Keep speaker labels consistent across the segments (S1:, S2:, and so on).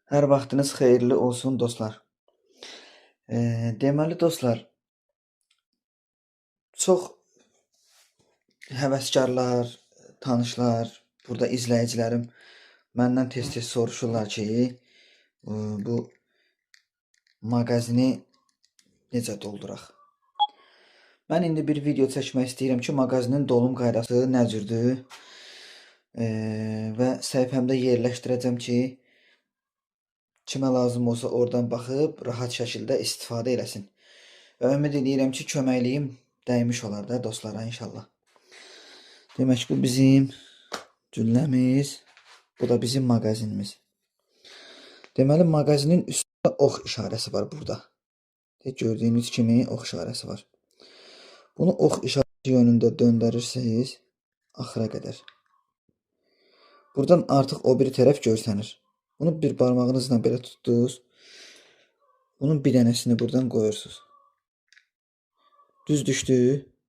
S1: Hər vaxtınız xeyirli olsun dostlar. Deməli dostlar, çox həvəskarlar, tanışlar, burada izləyicilərim məndən tez-tez soruşurlar ki, bu mağazini necə dolduraq? Mən indi bir video çəkmək istəyirəm ki, mağazinin dolum qaydası nə cürdür və səhifəmdə yerləşdirəcəm ki, kimə lazım olsa oradan baxıb rahat şəkildə istifadə eləsin. Və ümid edirəm ki, köməkliyim dəymiş olar da dostlara inşallah. Demək bu bizim gülləmiz, bu da bizim mağazinimiz. Deməli mağazinin üstündə ox işarəsi var burada. Gördüyünüz kimi ox işarəsi var. Bunu ox işarəsi yönündə döndərirsiniz axıra qədər. Buradan artıq o biri tərəf görsənir. Bunu bir barmağınızla belə tutdunuz. Bunun bir dənəsini buradan qoyursunuz. Düz düşdü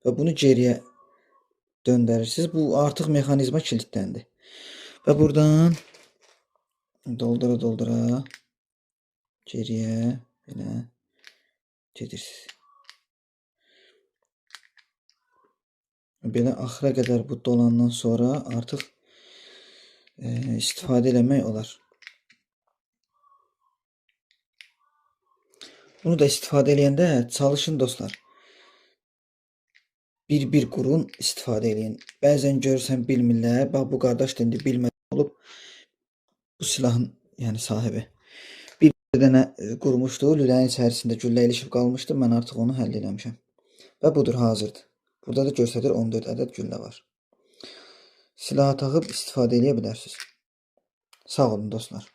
S1: və bunu geriyə döndərirsiniz. Bu artıq mexanizma kilitləndi. Və buradan doldura geriyə belə gedirsiniz. Belə axıra qədər bu dolandan sonra artıq istifadə eləmək olar. Bunu da istifadə eləyəndə çalışın dostlar. Bir qurun istifadə eləyin. Bəzən görürsən bilmirlər. Bax bu qardaş da indi bilmədən olub. Bu silahın yəni sahibi. Bir dənə qurmuşdu. Lüləyin içərisində güllə ilişib qalmışdı. Mən artıq onu həll eləmişəm. Və budur hazırdır. Burada da göstərir 14 ədəd güllə var. Silaha taxıb istifadə eləyə bilərsiniz. Sağ olun dostlar.